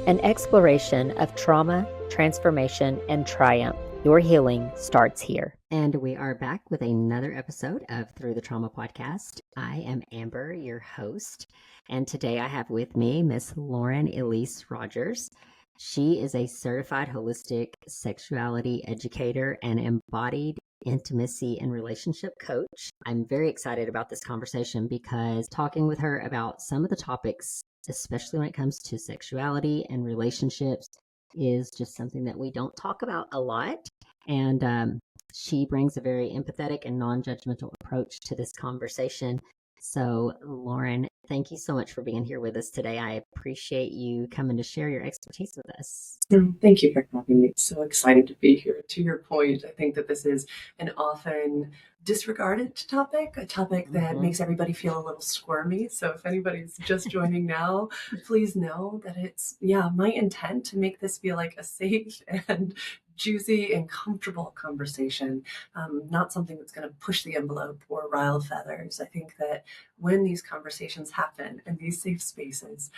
an exploration of trauma, transformation, and triumph. Your healing starts here. And we are back with another episode of Through the Trauma podcast. I am Amber, your host, and today I have with me Miss Lauren Elise Rogers. She is a certified holistic sexuality educator and embodied intimacy and relationship coach. I'm very excited about this conversation because talking with her about some of the topics, especially when it comes to sexuality and relationships, is just something that we don't talk about a lot. And she brings a very empathetic and non-judgmental approach to this conversation. So, Lauren, thank you so much for being here with us today. I appreciate you coming to share your expertise with us. Thank you for having me. So excited to be here. To your point, I think that this is an often disregarded topic, a topic that makes everybody feel a little squirmy. So if anybody's just joining now, please know that it's, my intent to make this feel like a safe and juicy and comfortable conversation, not something that's going to push the envelope or rile feathers. I think that when these conversations happen in these safe spaces,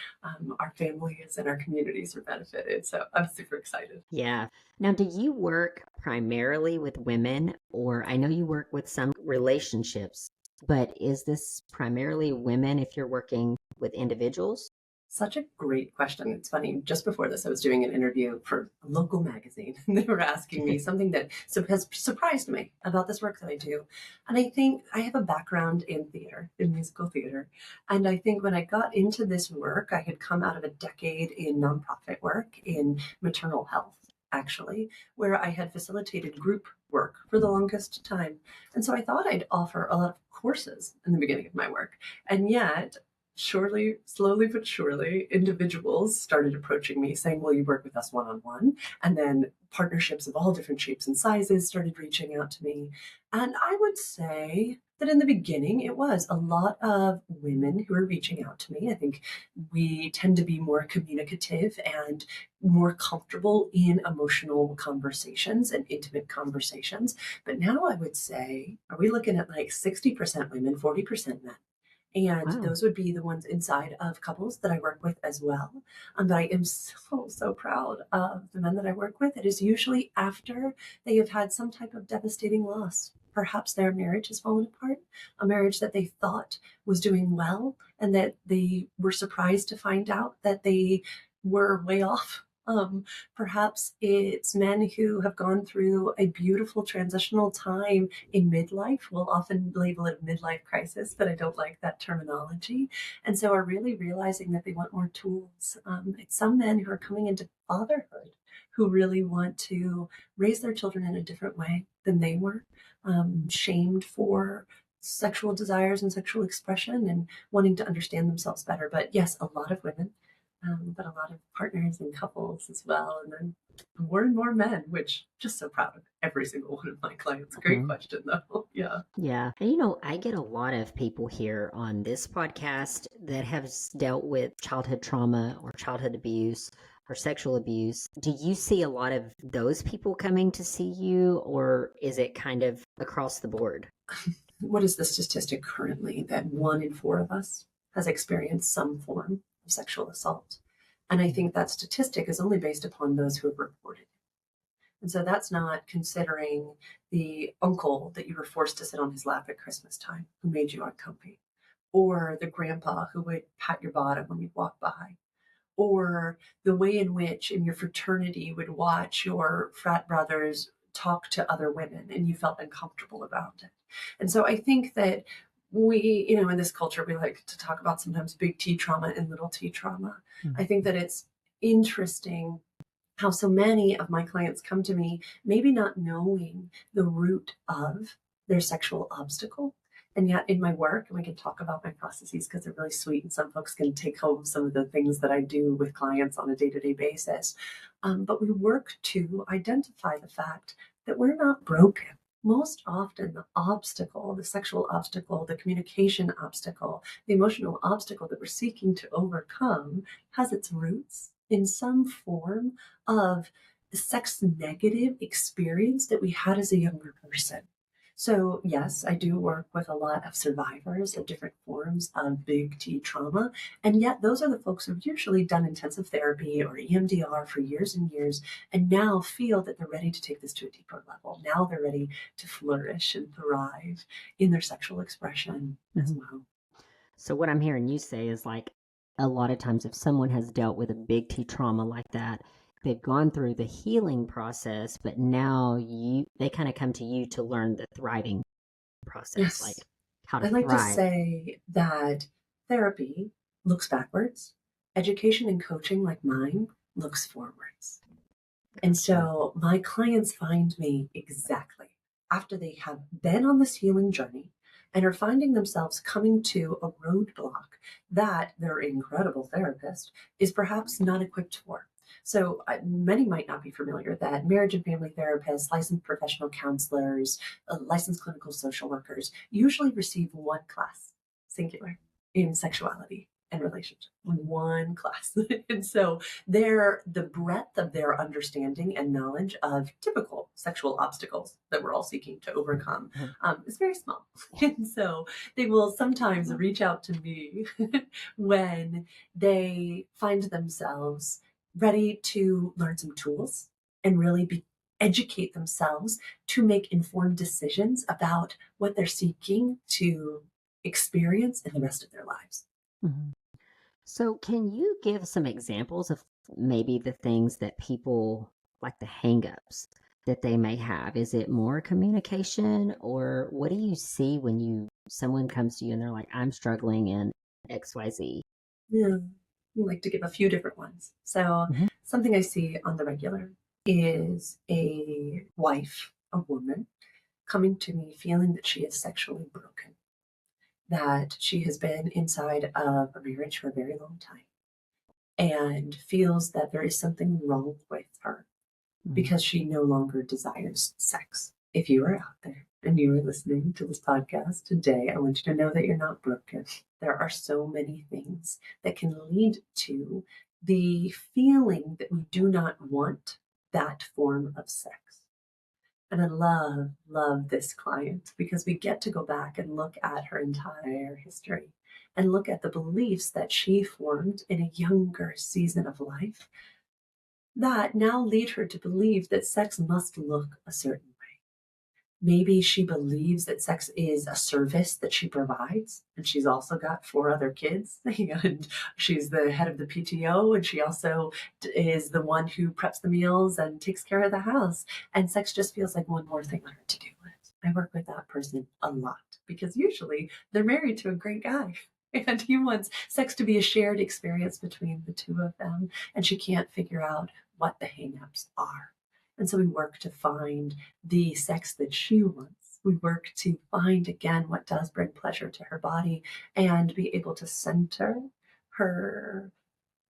our families and our communities are benefited. So I'm super excited. Yeah. Now, do you work primarily with women, or I know you work with some relationships, but is this primarily women if you're working with individuals? Such a great question. It's funny. Just before this, I was doing an interview for a local magazine, and they were asking me something that has surprised me about this work that I do. And I think I have a background in theater, in musical theater. And I think when I got into this work, I had come out of a decade in nonprofit work in maternal health, actually, where I had facilitated group work for the longest time. And so I thought I'd offer a lot of courses in the beginning of my work. And yet, slowly but surely, individuals started approaching me saying, will you work with us one-on-one? And then partnerships of all different shapes and sizes started reaching out to me. And I would say that in the beginning, it was a lot of women who were reaching out to me. I think we tend to be more communicative and more comfortable in emotional conversations and intimate conversations. But now I would say, are we looking at like 60% women, 40% men? And Wow. those would be the ones inside of couples that I work with as well. But I am so proud of the men that I work with. It is usually after they have had some type of devastating loss. Perhaps their marriage has fallen apart, a marriage that they thought was doing well, and that they were surprised to find out that they were way off. Perhaps it's men who have gone through a beautiful transitional time in midlife. We'll often label it a midlife crisis, but I don't like that terminology. And so are really realizing that they want more tools. It's some men who are coming into fatherhood who really want to raise their children in a different way than they were, shamed for sexual desires and sexual expression and wanting to understand themselves better. But yes, a lot of women. But a lot of partners and couples as well. And then more and more men, which just so proud of every single one of my clients. Great question, though. Yeah. Yeah. And I get a lot of people here on this podcast that have dealt with childhood trauma or childhood abuse or sexual abuse. Do you see a lot of those people coming to see you, or is it kind of across the board? What is the statistic currently that 1 in 4 of us has experienced some form of sexual assault? And I think that statistic is only based upon those who have reported it. And so that's not considering the uncle that you were forced to sit on his lap at Christmas time who made you uncomfy, or the grandpa who would pat your bottom when you walk by, or the way in which in your fraternity you would watch your frat brothers talk to other women and you felt uncomfortable about it. And so I think that we, in this culture, we like to talk about sometimes big T trauma and little T trauma. I think that it's interesting how so many of my clients come to me, maybe not knowing the root of their sexual obstacle. And yet in my work, and we can talk about my processes because they're really sweet and some folks can take home some of the things that I do with clients on a day-to-day basis. But we work to identify the fact that we're not broken. Most often the obstacle, the sexual obstacle, the communication obstacle, the emotional obstacle that we're seeking to overcome has its roots in some form of the sex negative experience that we had as a younger person. So, yes, I do work with a lot of survivors of different forms of big T trauma. And yet, those are the folks who've usually done intensive therapy or EMDR for years and years, and now feel that they're ready to take this to a deeper level. Now they're ready to flourish and thrive in their sexual expression as Mhm. well. So what I'm hearing you say is like a lot of times if someone has dealt with a big T trauma like that, they've gone through the healing process, but now they kind of come to you to learn the thriving process, like Yes. how to I like to thrive. say that therapy looks backwards, education and coaching like mine looks forwards. And Gotcha. so my clients find me exactly after they have been on this healing journey and are finding themselves coming to a roadblock that their incredible therapist is perhaps not equipped for. So, many might not be familiar that marriage and family therapists, licensed professional counselors, licensed clinical social workers usually receive one class, singular, in sexuality and relationship, one class. And so the breadth of their understanding and knowledge of typical sexual obstacles that we're all seeking to overcome Mhm. is very small. And so they will sometimes reach out to me when they find themselves ready to learn some tools and really educate themselves to make informed decisions about what they're seeking to experience in the rest of their lives. Mhm. So, can you give some examples of maybe the things that people like the hangups that they may have? Is it more communication, or what do you see when someone comes to you and they're like, "I'm struggling in XYZ?" Yeah. I like to give a few different ones. So, Mhm. something I see on the regular is a wife, a woman, coming to me feeling that she is sexually broken, that she has been inside of a marriage for a very long time and feels that there is something wrong with her Mhm. because she no longer desires sex. If you are out there and you are listening to this podcast today, I want you to know that you're not broken. There are so many things that can lead to the feeling that we do not want that form of sex. And I love this client because we get to go back and look at her entire history and look at the beliefs that she formed in a younger season of life that now lead her to believe that sex must look a certain way. Maybe she believes that sex is a service that she provides, and she's also got four other kids, and she's the head of the PTO, and she also is the one who preps the meals and takes care of the house. And sex just feels like one more thing on her to-do list. I work with that person a lot because usually they're married to a great guy. And he wants sex to be a shared experience between the two of them, and she can't figure out what the hangups are. And so we work to find the sex that she wants. We work to find again what does bring pleasure to her body and be able to center her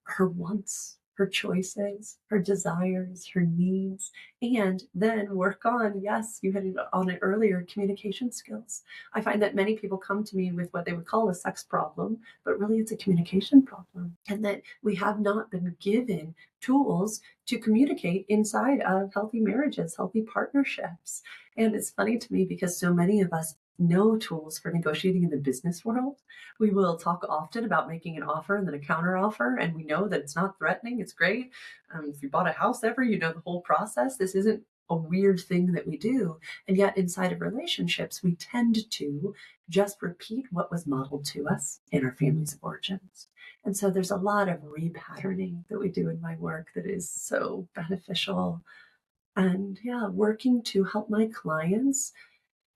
her wants, her choices, her desires, her needs, and then work on, yes, you had it on it earlier, communication skills. I find that many people come to me with what they would call a sex problem, but really it's a communication problem. And that we have not been given tools to communicate inside of healthy marriages, healthy partnerships. And it's funny to me because so many of us know tools for negotiating in the business world. We will talk often about making an offer and then a counter offer, and we know that it's not threatening. It's great. If you bought a house ever, you know the whole process. This isn't a weird thing that we do. And yet, inside of relationships, we tend to just repeat what was modeled to us in our families of origins. And so there's a lot of repatterning that we do in my work that is so beneficial. And yeah, working to help my clients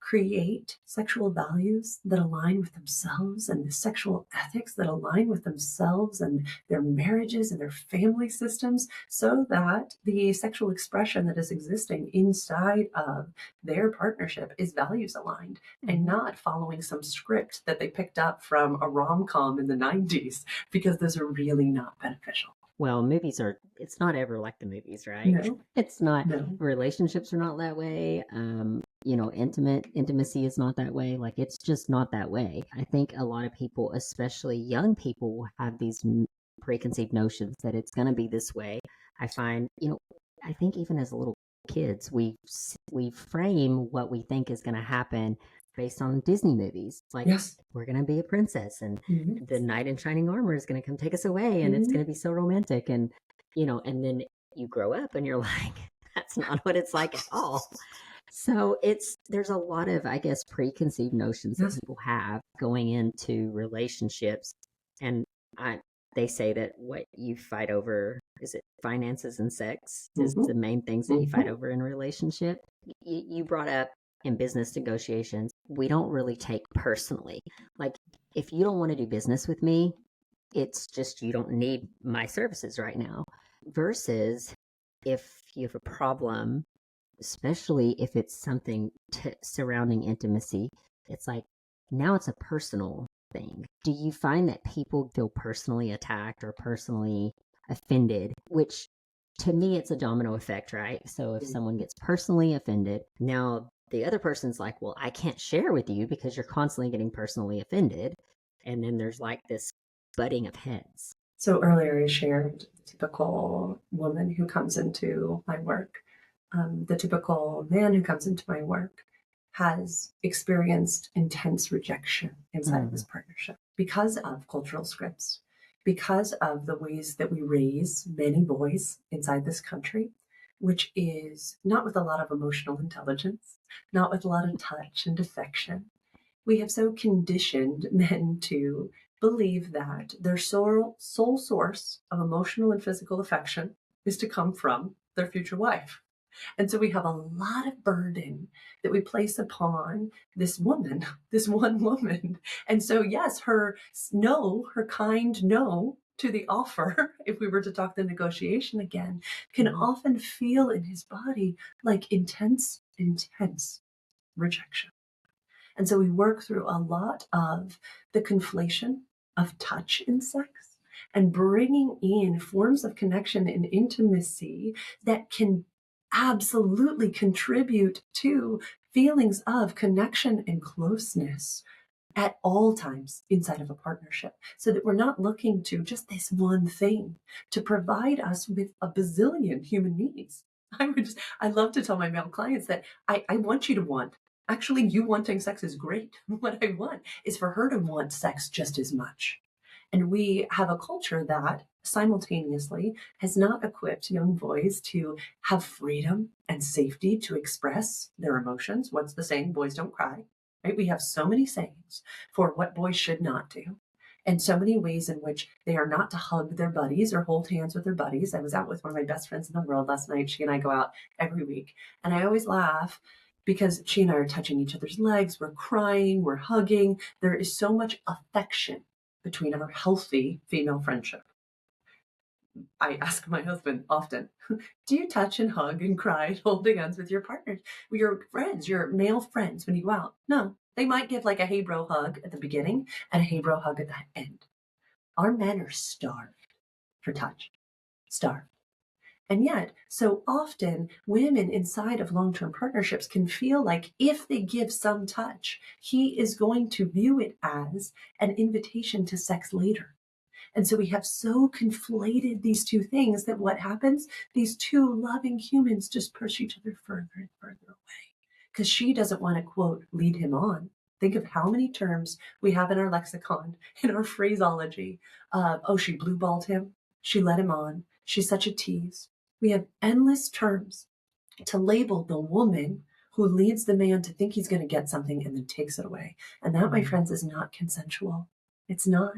create sexual values that align with themselves and the sexual ethics that align with themselves and their marriages and their family systems so that the sexual expression that is existing inside of their partnership is values aligned and Mhm. not following some script that they picked up from a rom-com in the 90s because those are really not beneficial. Well, movies are, it's not ever like the movies, right? No, It's not, no. relationships are not that way. Intimacy is not that way. Like, it's just not that way. I think a lot of people, especially young people, will have these preconceived notions that it's going to be this way. I find, I think even as a little kids, we frame what we think is going to happen based on Disney movies. Like, Yes. we're going to be a princess and Mhm. the knight in shining armor is going to come take us away and it's Mhm. going to be so romantic. And, and then you grow up and you're like, that's not what it's like at all. So there's a lot of, I guess, preconceived notions that Yes. people have going into relationships. And I, they say that what you fight over, is it finances and sex, is Mhm. the main things that you fight Mhm. over in a relationship. You brought up in business negotiations, we don't really take personally. Like, if you don't want to do business with me, it's just you don't need my services right now. Versus if you have a problem, especially if it's something surrounding intimacy, it's like now it's a personal thing. Do you find that people feel personally attacked or personally offended? Which to me, it's a domino effect, right? So if someone gets personally offended, now the other person's like, well, I can't share with you because you're constantly getting personally offended. And then there's like this butting of heads. So earlier I shared the typical woman who comes into my work. The typical man who comes into my work has experienced intense rejection inside of his partnership because of cultural scripts, because of the ways that we raise many boys inside this country, which is not with a lot of emotional intelligence, not with a lot of touch and affection. We have so conditioned men to believe that their sole source of emotional and physical affection is to come from their future wife. And so we have a lot of burden that we place upon this woman, this one woman. And so, yes, her no, her kind no to the offer, if we were to talk the negotiation again, can often feel in his body like intense, intense rejection. And so we work through a lot of the conflation of touch in sex and bringing in forms of connection and intimacy that can absolutely contribute to feelings of connection and closeness at all times inside of a partnership, so that we're not looking to just this one thing to provide us with a bazillion human needs. I love to tell my male clients that I want you to want. Actually, you wanting sex is great. What I want is for her to want sex just as much. And we have a culture that simultaneously has not equipped young boys to have freedom and safety to express their emotions. What's the saying? Boys don't cry, right? We have so many sayings for what boys should not do, and so many ways in which they are not to hug their buddies or hold hands with their buddies. I was out with one of my best friends in the world last night. She and I go out every week. And I always laugh because she and I are touching each other's legs. We're crying, we're hugging. There is so much affection between our healthy female friendship. I ask my husband often, do you touch and hug and cry and hold hands with your partners, with your friends, your male friends when you go out? No. They might give like a hey bro hug at the beginning and a hey bro hug at the end. Our men are starved for touch, starved. And yet, so often, women inside of long term partnerships can feel like if they give some touch, he is going to view it as an invitation to sex later. And so we have so conflated these two things that what happens? These two loving humans just push each other further and further away because she doesn't want to, quote, lead him on. Think of how many terms we have in our lexicon, in our phraseology. Oh, she blue balled him. She led him on. She's such a tease. We have endless terms to label the woman who leads the man to think he's going to get something and then takes it away. And that, my friends, is not consensual. It's not.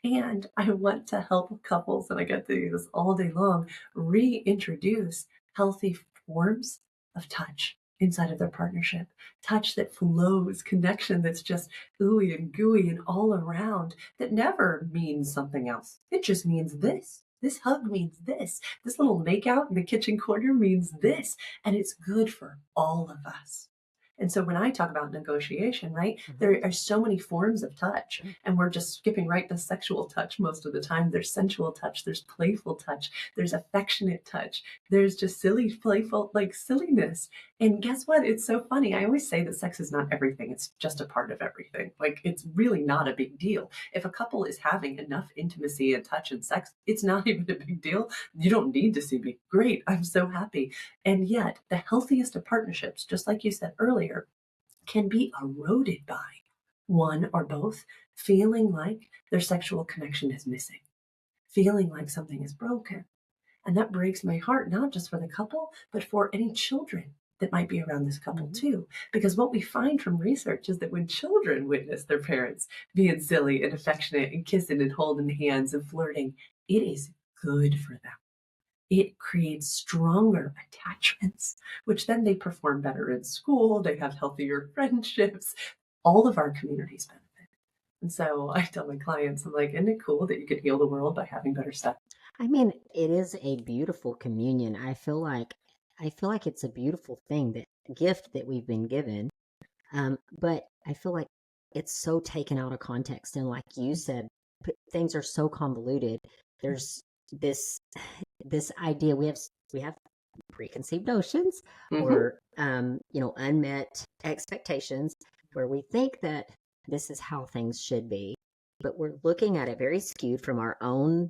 And I want to help couples, and I get to do this all day long, reintroduce healthy forms of touch inside of their partnership. Touch that flows, connection that's just ooey and gooey and all around, that never means something else. It just means this. This hug means this. This little makeout in the kitchen corner means this. And it's good for all of us. And so when I talk about negotiation, right, there are so many forms of touch, and we're just skipping right to sexual touch most of the time. There's sensual touch, there's playful touch, there's affectionate touch, there's just silly, playful, like silliness. And guess what? It's so funny. I always say that sex is not everything. It's just a part of everything. Like, it's really not a big deal. If a couple is having enough intimacy and touch and sex, it's not even a big deal. You don't need to see me. Great. I'm so happy. And yet, the healthiest of partnerships, just like you said earlier, can be eroded by one or both feeling like their sexual connection is missing, feeling like something is broken. And that breaks my heart, not just for the couple, but for any children that might be around this couple Mhm. too. Because what we find from research is that when children witness their parents being silly and affectionate and kissing and holding hands and flirting, it is good for them. It creates stronger attachments, which then they perform better in school, they have healthier friendships. All of our communities benefit. And so I tell my clients, I'm like, isn't it cool that you could heal the world by having better sex? I mean, it is a beautiful communion. I feel like it's a beautiful thing, that gift that we've been given. But I feel like it's so taken out of context, and like you said, things are so convoluted. There's this this idea we have preconceived notions, Mm-hmm. or unmet expectations, where we think that this is how things should be, but we're looking at it very skewed from our own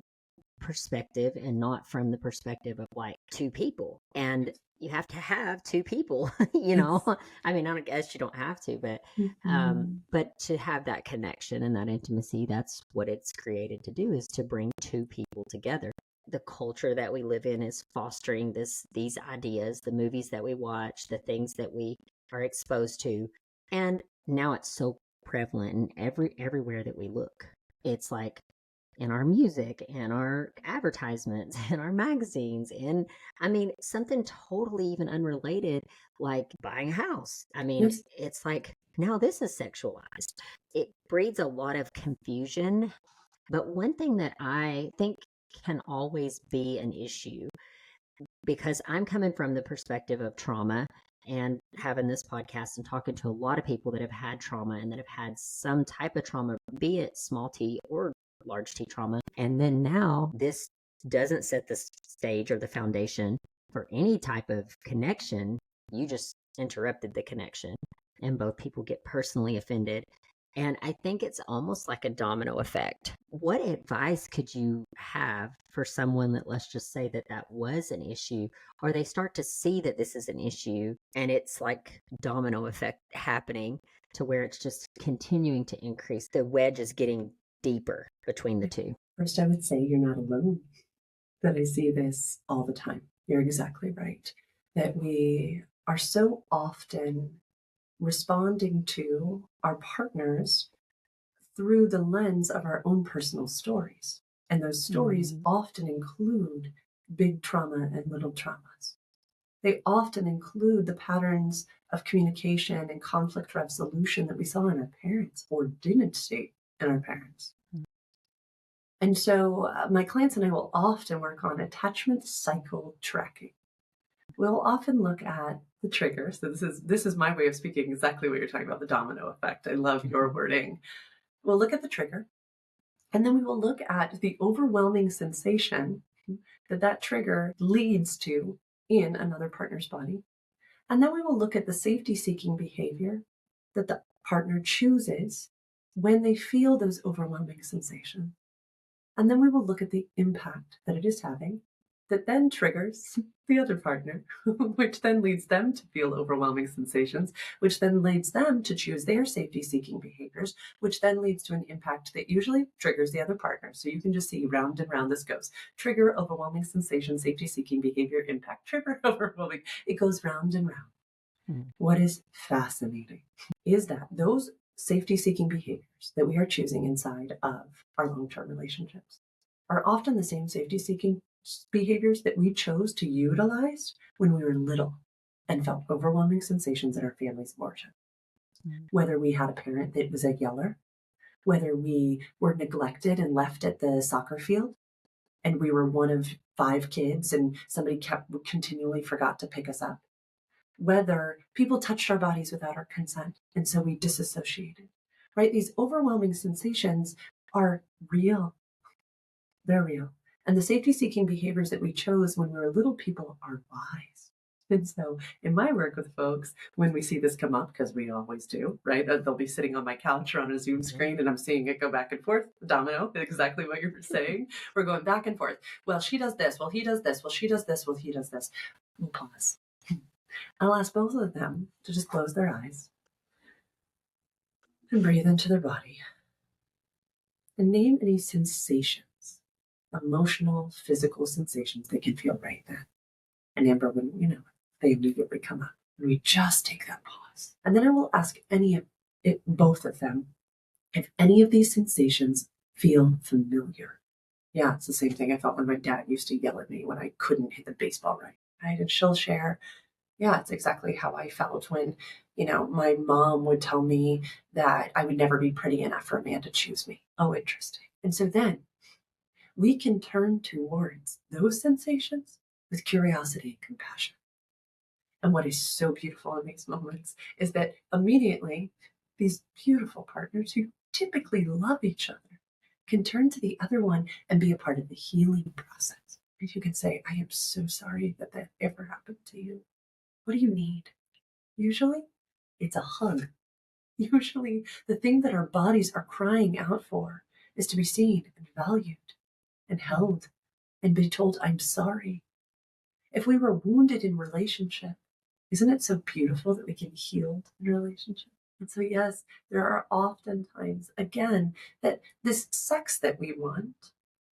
perspective and not from the perspective of like two people. And you have to have two people, Yes. I mean, I guess you don't have to, Mhm. but to have that connection and that intimacy, that's what it's created to do, is to bring two people together. The culture that we live in is fostering these ideas, the movies that we watch, the things that we are exposed to. And now it's so prevalent in everywhere that we look. It's like in our music and our advertisements and our magazines, and I mean, something totally even unrelated, like buying a house. I mean, Yes. it's like now this is sexualized. It breeds a lot of confusion. But one thing that I think can always be an issue, because I'm coming from the perspective of trauma and having this podcast and talking to a lot of people that have had trauma and that have had some type of trauma, be it small t or large T trauma. And then now this doesn't set the stage or the foundation for any type of connection. You just interrupted the connection, and both people get personally offended. And I think it's almost like a domino effect. What advice could you have for someone that, let's just say that that was an issue, or they start to see that this is an issue and it's like domino effect happening to where it's just continuing to increase? The wedge is getting deeper between the two. First, I would say you're not alone, that I see this all the time. You're exactly right. That we are so often responding to our partners through the lens of our own personal stories. And those stories Mm-hmm. often include big trauma and little traumas. They often include the patterns of communication and conflict resolution that we saw in our parents or didn't see in our parents. And so my clients and I will often work on attachment cycle tracking. We'll often look at the trigger. So this is my way of speaking exactly what you're talking about, the domino effect. I love your wording. We'll look at the trigger, and then we will look at the overwhelming sensation that that trigger leads to in another partner's body. And then we will look at the safety seeking behavior that the partner chooses when they feel those overwhelming sensations. And then we will look at the impact that it is having, that then triggers the other partner, which then leads them to feel overwhelming sensations, which then leads them to choose their safety seeking behaviors, which then leads to an impact that usually triggers the other partner. So you can just see round and round this goes. Trigger, overwhelming sensation, safety seeking behavior, impact, trigger, overwhelming. It goes round and round. What is fascinating is that those safety seeking behaviors that we are choosing inside of our long term relationships are often the same safety seeking behaviors that we chose to utilize when we were little and felt overwhelming sensations in our family's origin. Whether we had a parent that was a yeller, whether we were neglected and left at the soccer field, and we were one of five kids and somebody kept continually forgot to pick us up, whether people touched our bodies without our consent, and so we disassociated, right? These overwhelming sensations are real. They're real. And the safety seeking behaviors that we chose when we were little people are wise. And so in my work with folks, when we see this come up, because we always do, right? They'll be sitting on my couch or on a Zoom screen and I'm seeing it go back and forth. Domino, exactly what you were saying. We're going back and forth. Well, she does this. Well, he does this. Well, she does this. Well, he does this. We'll pause. I'll ask both of them to just close their eyes and breathe into their body and name any sensations, emotional, physical sensations they can feel right then. And Amber, when they immediately come up. And we just take that pause. And then I will ask both of them, if any of these sensations feel familiar. Yeah, it's the same thing I felt when my dad used to yell at me when I couldn't hit the baseball right? And she'll share, yeah, it's exactly how I felt when, my mom would tell me that I would never be pretty enough for a man to choose me. Oh, interesting. And so then we can turn towards those sensations with curiosity and compassion. And what is so beautiful in these moments is that immediately these beautiful partners who typically love each other can turn to the other one and be a part of the healing process. And you can say, I am so sorry that ever happened to you. What do you need? Usually it's a hug. Usually the thing that our bodies are crying out for is to be seen and valued and held and be told, I'm sorry. If we were wounded in relationship, isn't it so beautiful that we can be healed in a relationship? And so, yes, there are often times, again, that this sex that we want,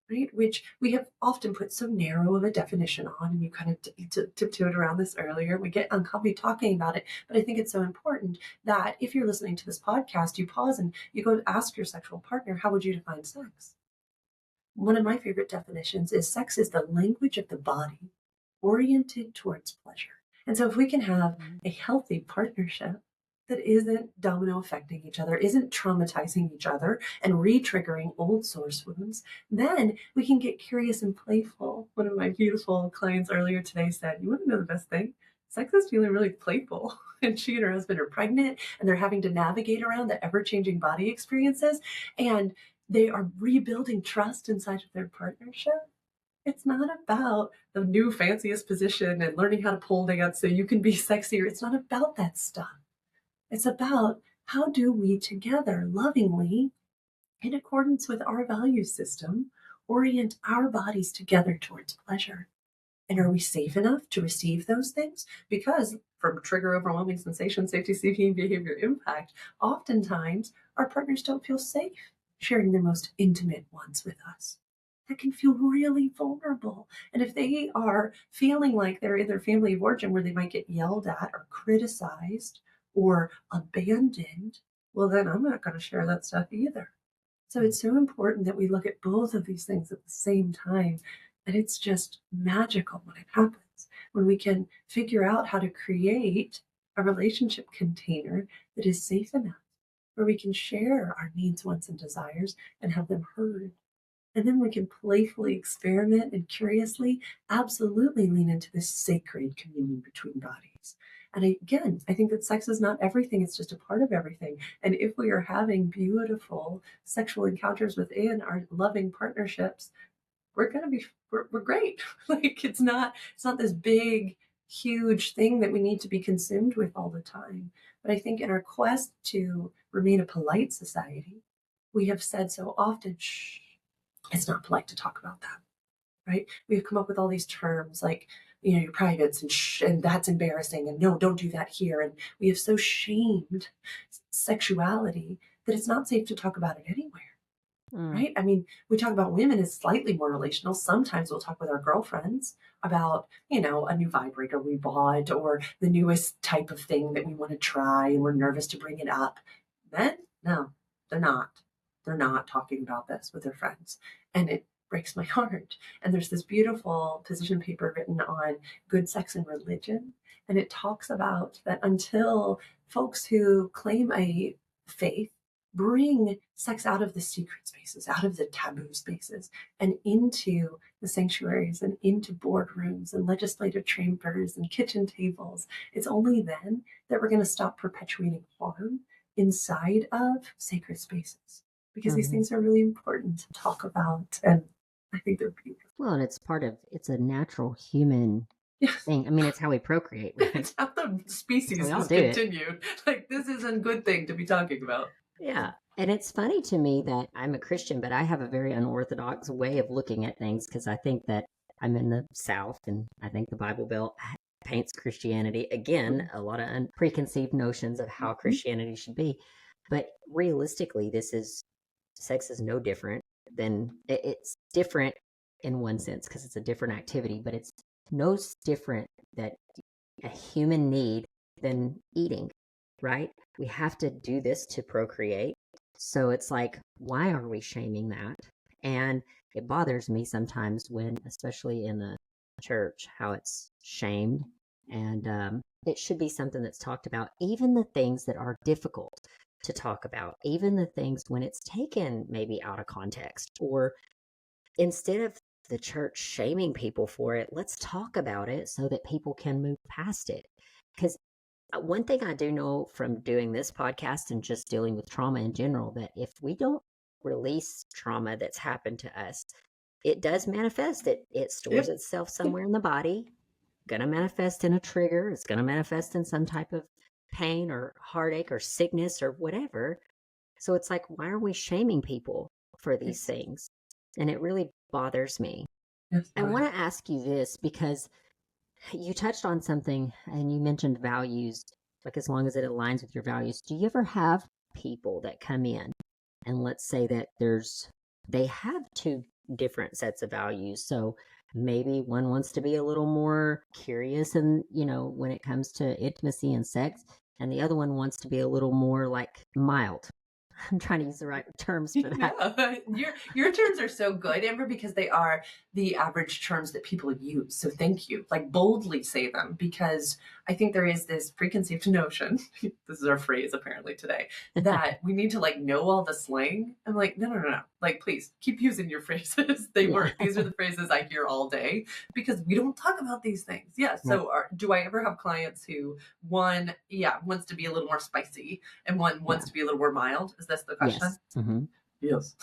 right, which we have often put so narrow of a definition on, and you kind of tiptoed around this earlier. We get uncomfortable talking about it, but I think it's so important that if you're listening to this podcast, you pause and you go ask your sexual partner, how would you define sex? One of my favorite definitions is sex is the language of the body oriented towards pleasure. And so if we can have a healthy partnership that isn't domino affecting each other, isn't traumatizing each other and re-triggering old source wounds, then we can get curious and playful. One of my beautiful clients earlier today said, you want to know the best thing? Sex is feeling really playful. And she and her husband are pregnant and they're having to navigate around the ever-changing body experiences. And they are rebuilding trust inside of their partnership. It's not about the new fanciest position and learning how to pole dance so you can be sexier. It's not about that stuff. It's about how do we together lovingly, in accordance with our value system, orient our bodies together towards pleasure. And are we safe enough to receive those things? Because from trigger, overwhelming sensation, safety seeking, behavior impact, oftentimes our partners don't feel safe sharing their most intimate ones with us. That can feel really vulnerable. And if they are feeling like they're in their family of origin where they might get yelled at or criticized or abandoned, well, then I'm not going to share that stuff either. So it's so important that we look at both of these things at the same time. And it's just magical when it happens, when we can figure out how to create a relationship container that is safe enough, where we can share our needs, wants, and desires and have them heard. And then we can playfully experiment and curiously absolutely lean into this sacred communion between bodies. And again, I think that sex is not everything, it's just a part of everything. And if we are having beautiful sexual encounters within our loving partnerships, we're great. Like it's not this big, huge thing that we need to be consumed with all the time. But I think in our quest to remain a polite society, we have said so often, shh, it's not polite to talk about that, right? We've come up with all these terms like, your privates and and that's embarrassing and no, don't do that here. And we have so shamed sexuality that it's not safe to talk about it anywhere. Right? I mean, we talk about women as slightly more relational. Sometimes we'll talk with our girlfriends about, a new vibrator we bought or the newest type of thing that we want to try and we're nervous to bring it up. Men, no, they're not. They're not talking about this with their friends. And it breaks my heart. And there's this beautiful position paper written on good sex and religion. And it talks about that until folks who claim a faith bring sex out of the secret spaces, out of the taboo spaces, and into the sanctuaries and into boardrooms and legislative chambers and kitchen tables. It's only then that we're going to stop perpetuating harm inside of sacred spaces, because these things are really important to talk about, and I think they're beautiful. Well, and it's a natural human thing. I mean, it's how we procreate, right? It's how the species We all has do it. continued. Like, this isn't a good thing to be talking about. Yeah. And it's funny to me that I'm a Christian, but I have a very unorthodox way of looking at things because I think that I'm in the South and I think the Bible Belt paints Christianity, again, a lot of preconceived notions of how Mhm. Christianity should be. But realistically, sex is no different than it's different in one sense because it's a different activity, but it's no different that a human need than eating, right? We have to do this to procreate. So it's like, why are we shaming that? And it bothers me sometimes when, especially in the church, how it's shamed. And it should be something that's talked about, even the things that are difficult to talk about, even the things when it's taken maybe out of context, or instead of the church shaming people for it, let's talk about it so that people can move past it. Because one thing I do know from doing this podcast and just dealing with trauma in general, that if we don't release trauma that's happened to us, it does manifest. It stores Yep. itself somewhere in the body, gonna manifest in a trigger, it's gonna manifest in some type of pain or heartache or sickness or whatever. So it's like, why are we shaming people for these Yes. things? And it really bothers me. Yes. I want to ask you this because you touched on something and you mentioned values, like as long as it aligns with your values. Do you ever have people that come in and let's say that they have two different sets of values? So maybe one wants to be a little more curious and, when it comes to intimacy and sex, and the other one wants to be a little more like mild. I'm trying to use the right terms for that. Yeah, your terms are so good, Amber, because they are the average terms that people use. So thank you. Like, boldly say them, because I think there is this preconceived notion. This is our phrase apparently today, that we need to like know all the slang. I'm like, no, no, no, no. Like, please keep using your phrases. They Yeah. work. These are the phrases I hear all day because we don't talk about these things. Yeah. Right. So do I ever have clients who one, yeah, wants to be a little more spicy and one Yeah. wants to be a little more mild? Is this the question? Yes. Mm-hmm. Yes,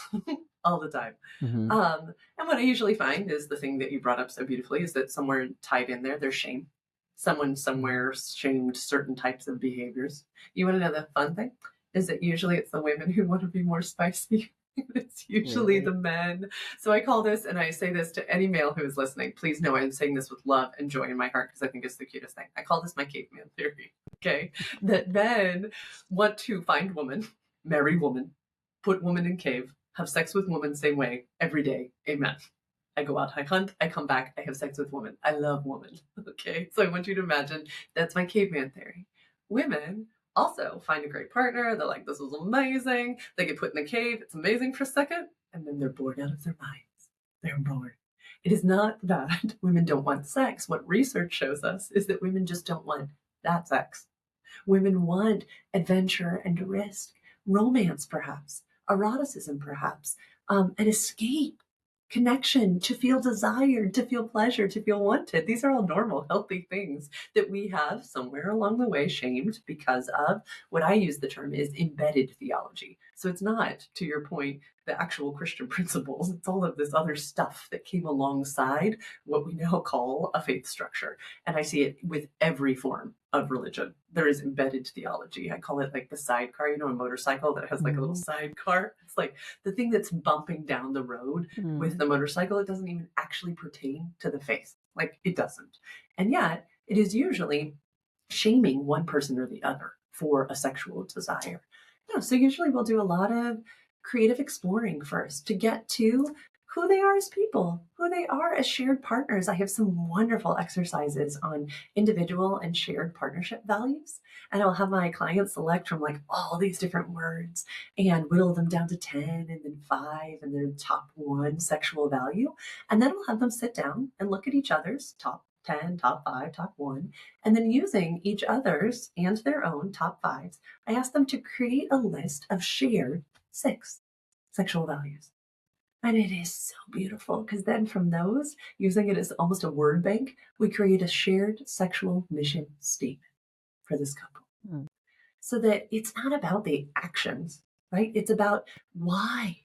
all the time. Mm-hmm. And what I usually find is the thing that you brought up so beautifully is that somewhere tied in there, there's shame. Someone somewhere shamed certain types of behaviors. You want to know the fun thing? Is that usually it's the women who want to be more spicy. It's usually the Really? men. So I call this, and I say this to any male who is listening. Please know I'm saying this with love and joy in my heart because I think it's the cutest thing. I call this my caveman theory. Okay. That men want to find woman, marry woman, put woman in cave, have sex with woman same way every day. Amen. I go out, I hunt, I come back, I have sex with woman. I love woman. Okay. So I want you to imagine that's my caveman theory. Women also find a great partner. They're like, this is amazing. They get put in the cave. It's amazing for a second. And then they're bored out of their minds. They're bored. It is not that women don't want sex. What research shows us is that women just don't want that sex. Women want adventure and risk, romance, perhaps, eroticism, perhaps, an escape, connection, to feel desired, to feel pleasure, to feel wanted. These are all normal, healthy things that we have somewhere along the way shamed because of what I use the term is embedded theology. So it's not, to your point, the actual Christian principles. It's all of this other stuff that came alongside what we now call a faith structure. And I see it with every form of religion. There is embedded theology. I call it like the sidecar, a motorcycle that has like a little Mm-hmm. sidecar. It's like the thing that's bumping down the road with Mm-hmm. the motorcycle. It doesn't even actually pertain to the faith. Like, it doesn't. And yet, it is usually shaming one person or the other for a sexual desire. So usually we'll do a lot of creative exploring first to get to who they are as people, who they are as shared partners. I have some wonderful exercises on individual and shared partnership values. And I'll have my clients select from like all these different words and whittle them down to 10 and then 5 and then top one sexual value. And then I'll have them sit down and look at each other's top 10, top 5, top 1, and then using each other's and their own top 5s, I ask them to create a list of shared 6 sexual values. And it is so beautiful because then from those, using it as almost a word bank, we create a shared sexual mission statement for this couple. Mm. So that it's not about the actions, right? It's about why.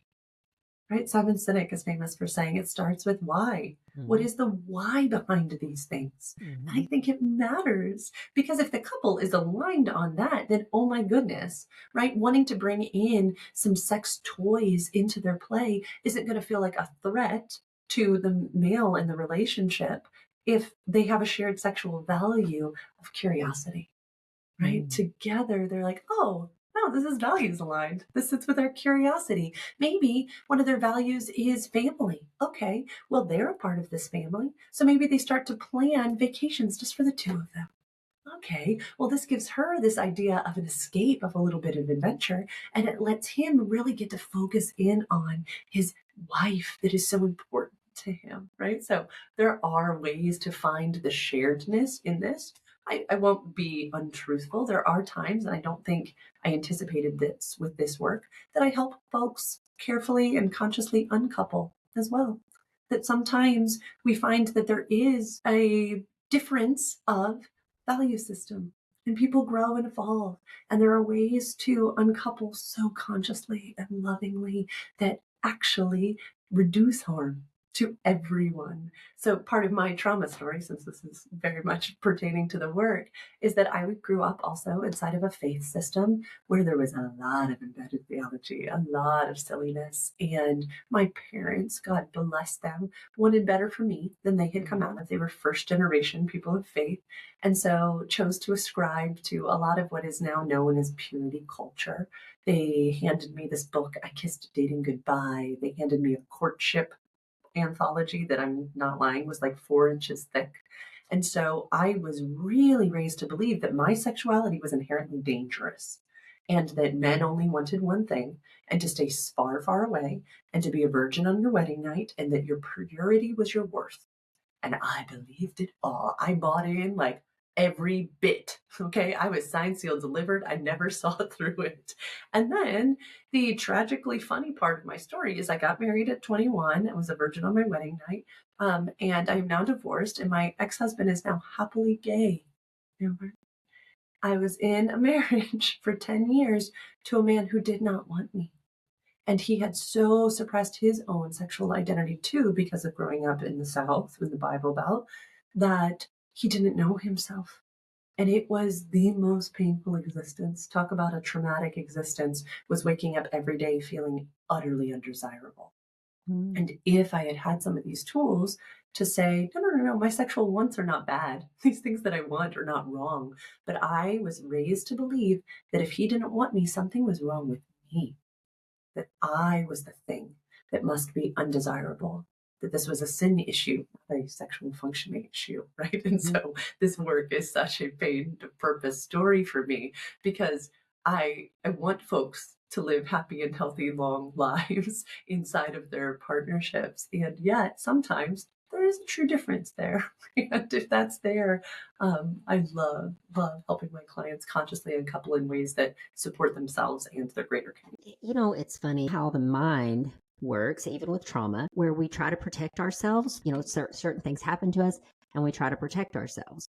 right? Simon Sinek is famous for saying it starts with why. What Mhm. is the why behind these things? And I Mhm. think it matters because if the couple is aligned on that, then oh my goodness, right? Wanting to bring in some sex toys into their play isn't going to feel like a threat to the male in the relationship if they have a shared sexual value of curiosity, right? Mm. Together, they're like, oh, no, this is values aligned. This sits with our curiosity. Maybe one of their values is family. Okay, well, they're a part of this family. So maybe they start to plan vacations just for the two of them. Okay, well, this gives her this idea of an escape, of a little bit of adventure, and it lets him really get to focus in on his wife that is so important to him, right? So there are ways to find the sharedness in this. I won't be untruthful. There are times, and I don't think I anticipated this with this work, that I help folks carefully and consciously uncouple as well. That sometimes we find that there is a difference of value system and people grow and evolve, and there are ways to uncouple so consciously and lovingly that actually reduce harm to everyone. So part of my trauma story, since this is very much pertaining to the work, is that I grew up also inside of a faith system where there was a lot of embedded theology, a lot of silliness, and my parents, God bless them, wanted better for me than they had come out of. They were first generation people of faith, and so chose to ascribe to a lot of what is now known as purity culture. They handed me this book, I Kissed Dating Goodbye. They handed me a courtship anthology that, I'm not lying, was like 4 inches thick. And so I was really raised to believe that my sexuality was inherently dangerous and that men only wanted one thing, and to stay far, far away, and to be a virgin on your wedding night, and that your purity was your worth. And I believed it all. I bought in like every bit. Okay. I was signed, sealed, delivered. I never saw through it. And then the tragically funny part of my story is I got married at 21. I was a virgin on my wedding night. And I'm now divorced, and my ex husband is now happily gay. I was in a marriage for 10 years to a man who did not want me. And he had so suppressed his own sexual identity too, because of growing up in the South with the Bible Belt, that he didn't know himself. And it was the most painful existence. Talk about a traumatic existence, was waking up every day feeling utterly undesirable. Mm. And if I had had some of these tools to say, no, no, no, no, my sexual wants are not bad. These things that I want are not wrong. But I was raised to believe that if he didn't want me, something was wrong with me, that I was the thing that must be undesirable, that this was a sin issue, not a sexual functioning issue, right? And Mhm. so this work is such a pain to purpose story for me because I want folks to live happy and healthy long lives inside of their partnerships. And yet sometimes there is a true difference there. And if that's there, I love helping my clients consciously uncouple in ways that support themselves and their greater community. It's funny how the mind works, even with trauma, where we try to protect ourselves. Certain things happen to us and we try to protect ourselves.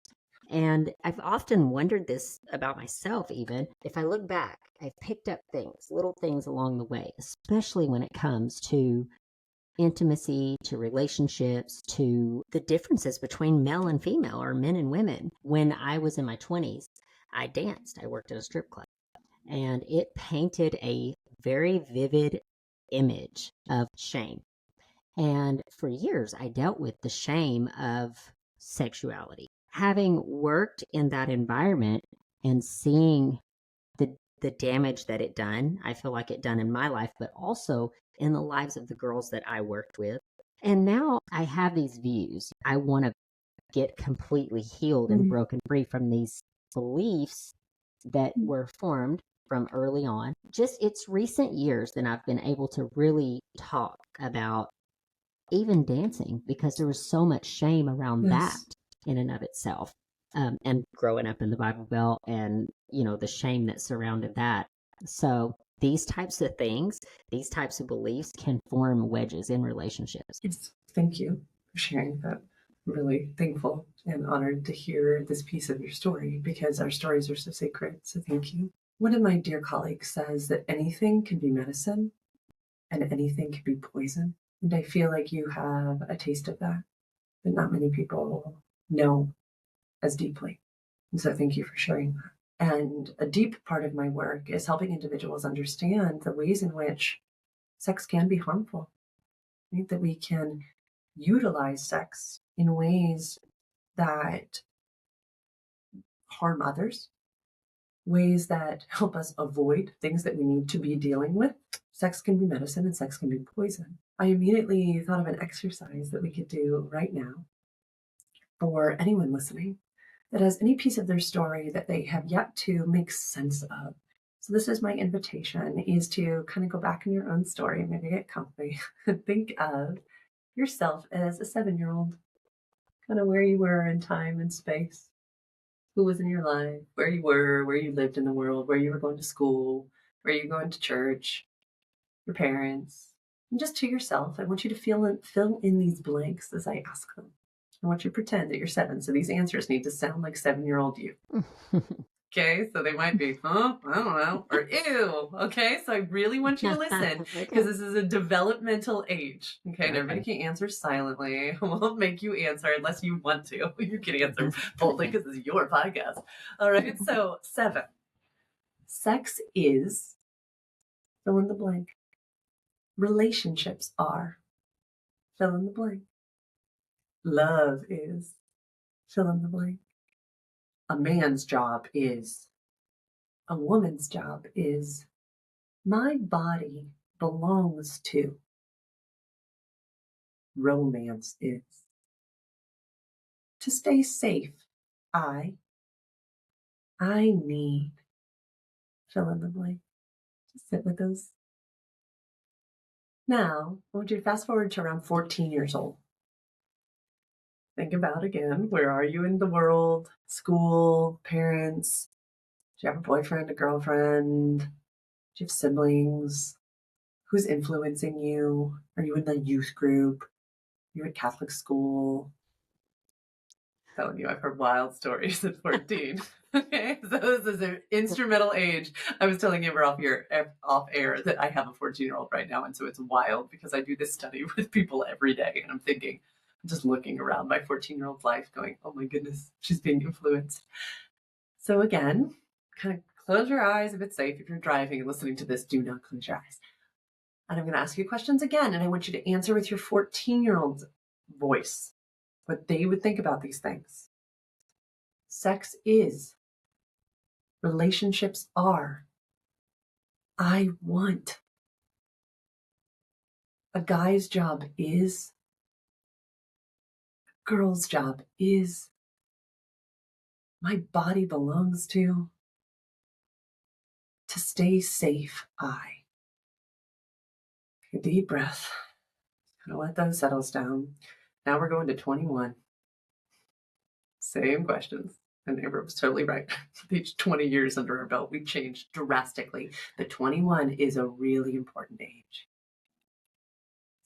And I've often wondered this about myself, even if I look back, I've picked up things, little things along the way, especially when it comes to intimacy, to relationships, to the differences between male and female or men and women. When I was in my 20s, I danced, I worked at a strip club, and it painted a very vivid image of shame. And for years, I dealt with the shame of sexuality. Having worked in that environment and seeing the damage that it done, I feel like it done in my life, but also in the lives of the girls that I worked with. And now I have these views. I want to get completely healed and Mm. broken free from these beliefs that were formed from early on. Just it's recent years that I've been able to really talk about even dancing because there was so much shame around that Yes. in and of itself. And growing up in the Bible Belt and, the shame that surrounded that. So these types of things, these types of beliefs can form wedges in relationships. Yes. Thank you for sharing that. I'm really thankful and honored to hear this piece of your story because our stories are so sacred. So thank you. One of my dear colleagues says that anything can be medicine and anything can be poison. And I feel like you have a taste of that not many people know as deeply. And so thank you for sharing that. And a deep part of my work is helping individuals understand the ways in which sex can be harmful, right? That we can utilize sex in ways that harm others, ways that help us avoid things that we need to be dealing with. Sex can be medicine and sex can be poison. I immediately thought of an exercise that we could do right now for anyone listening that has any piece of their story that they have yet to make sense of. So this is my invitation, is to kind of go back in your own story, maybe get comfy, and think of yourself as a 7-year-old, kind of where you were in time and space, who was in your life, where you were, where you lived in the world, where you were going to school, where you were going to church, your parents, and just to yourself. I want you to fill in these blanks as I ask them. I want you to pretend that you're 7. So these answers need to sound like 7-year-old you. Okay, so they might be, huh? I don't know. Or ew. Okay, so I really want you to listen because this is a developmental age. Okay, and everybody can answer silently. I won't make you answer unless you want to. You can answer boldly because this is your podcast. All right, so 7. Sex is, fill in the blank. Relationships are, fill in the blank. Love is, fill in the blank. A man's job is, a woman's job is, my body belongs to, romance is, to stay safe, I need, fill in the blank. Just sit with those. Now, I want you to fast forward to around 14 years old. Think about again, where are you in the world? School, parents, do you have a boyfriend, a girlfriend? Do you have siblings? Who's influencing you? Are you in the youth group? You're at Catholic school? I'm telling you, I've heard wild stories at 14. Okay, so this is an instrumental age. I was telling Amber off air that I have a 14-year-old right now, and so it's wild because I do this study with people every day, and I'm just looking around my 14-year-old's life going, oh my goodness, she's being influenced. So again, kind of close your eyes if it's safe. If you're driving and listening to this, do not close your eyes. And I'm going to ask you questions again, and I want you to answer with your 14-year-old's voice, what they would think about these things. Sex is. Relationships are. I want. A guy's job is. A girl's job is. My body belongs to. To stay safe, I. Take a deep breath. Gonna let those settle down. Now we're going to 21. Same questions. And Amber was totally right. Each 20 years under our belt, we changed drastically. But 21 is a really important age.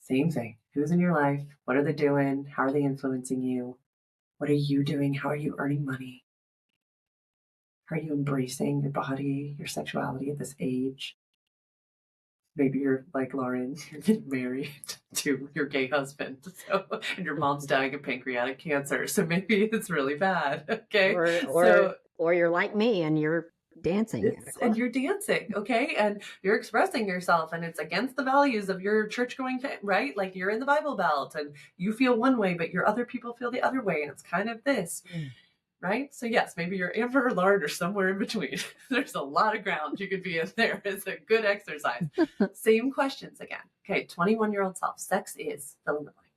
Same thing. Who's in your life? What are they doing? How are they influencing you? What are you doing? How are you earning money? How are you embracing your body, your sexuality at this age? Maybe you're like Lauren, you're getting married to your gay husband, and your mom's dying of pancreatic cancer. So maybe it's really bad. Okay. Or you're like me and you're dancing. And you're dancing, okay? And you're expressing yourself, and it's against the values of your church going, right? Like you're in the Bible Belt and you feel one way, but your other people feel the other way. And it's kind of this. Right? So yes, maybe you're Amber or Lauren or somewhere in between. There's a lot of ground you could be in there. It's a good exercise. Same questions again. Okay, 21-year-old self. Sex is, fill in the blank.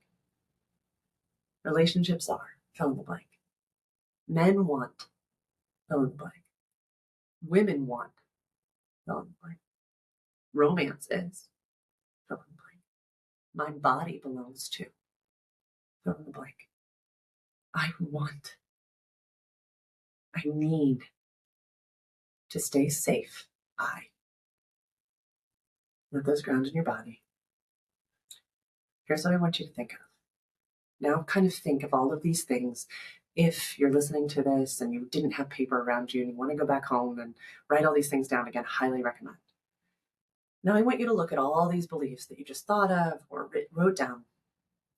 Relationships are, fill in the blank. Men want, fill in the blank. Women want, fill in the blank. Romance is, fill in the blank. My body belongs to, fill in the blank. I want, I need to stay safe. I. Let those ground in your body. Here's what I want you to think of. Now kind of think of all of these things. If you're listening to this and you didn't have paper around you and you want to go back home and write all these things down again, highly recommend. Now I want you to look at all these beliefs that you just thought of or wrote down.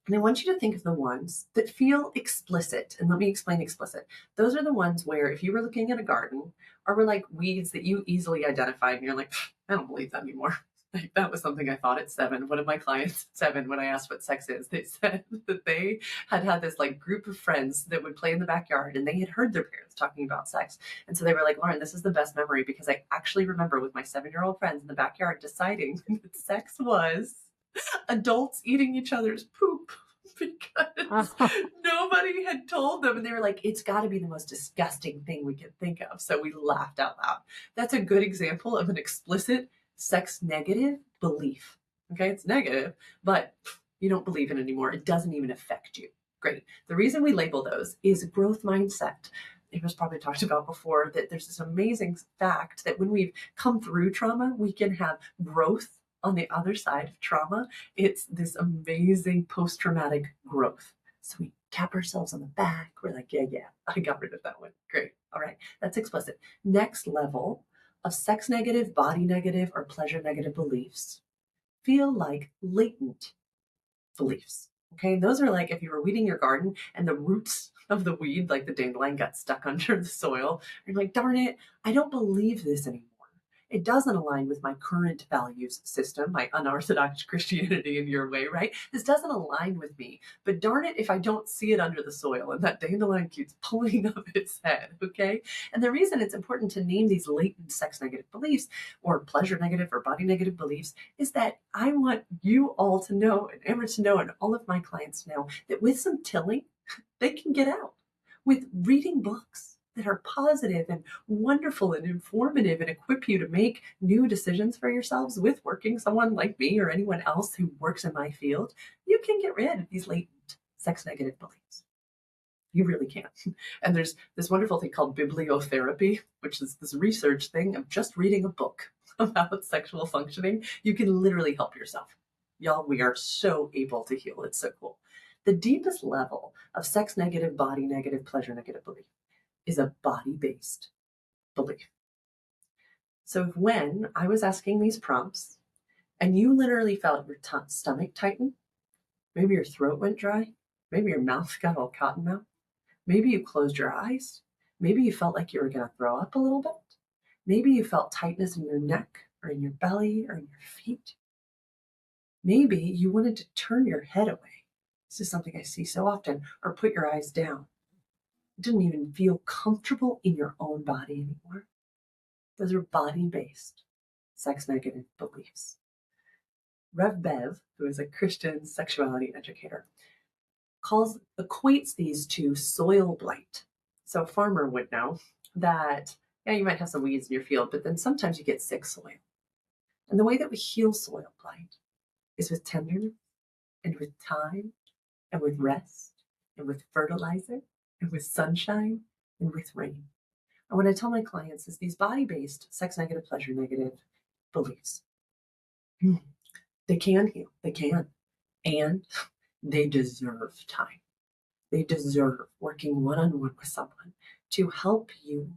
And I want you to think of the ones that feel explicit. And let me explain explicit. Those are the ones where if you were looking at a garden or were like weeds that you easily identified and you're like, I don't believe that anymore. Like, that was something I thought at 7. One of my clients at 7, when I asked what sex is, they said that they had this like group of friends that would play in the backyard and they had heard their parents talking about sex. And so they were like, Lauren, this is the best memory because I actually remember with my 7-year-old friends in the backyard deciding that sex was adults eating each other's poop because nobody had told them. And they were like, it's got to be the most disgusting thing we can think of. So we laughed out loud. That's a good example of an explicit sex negative belief. Okay, it's negative, but you don't believe it anymore. It doesn't even affect you. Great. The reason we label those is growth mindset. It was probably talked about before that there's this amazing fact that when we've come through trauma, we can have growth on the other side of trauma. It's this amazing post-traumatic growth. So we tap ourselves on the back. We're like, yeah, I got rid of that one. Great. All right. That's explicit. Next level of sex negative, body negative, or pleasure negative beliefs feel like latent beliefs. Okay. Those are like if you were weeding your garden and the roots of the weed, like the dandelion, got stuck under the soil. You're like, darn it, I don't believe this anymore. It doesn't align with my current values system, my unorthodox Christianity in your way, right? This doesn't align with me. But darn it, if I don't see it under the soil and that dandelion keeps pulling up its head, okay? And the reason it's important to name these latent sex negative beliefs or pleasure negative or body negative beliefs is that I want you all to know, and Amber to know, and all of my clients to know that with some tilling, they can get out. With reading books that are positive and wonderful and informative and equip you to make new decisions for yourselves, with working someone like me or anyone else who works in my field, you can get rid of these latent sex negative beliefs. You really can. And there's this wonderful thing called bibliotherapy, which is this research thing of just reading a book about sexual functioning. You can literally help yourself. Y'all, we are so able to heal. It's so cool. The deepest level of sex negative, body negative, pleasure negative belief is a body-based belief. So when I was asking these prompts and you literally felt your stomach tighten, maybe your throat went dry, maybe your mouth got all cotton mouth, maybe you closed your eyes, maybe you felt like you were going to throw up a little bit, maybe you felt tightness in your neck or in your belly or in your feet, maybe you wanted to turn your head away. This is something I see so often, or put your eyes down. Didn't even feel comfortable in your own body anymore. Those are body-based sex negative beliefs. Rev Bev, who is a Christian sexuality educator, equates these to soil blight. So a farmer would know that, yeah, you might have some weeds in your field, but then sometimes you get sick soil. And the way that we heal soil blight is with tenderness and with time and with rest and with fertilizer and with sunshine and with rain. And what I tell my clients is these body-based sex negative, pleasure negative beliefs, they can heal, they can, and they deserve time. They deserve working one-on-one with someone to help you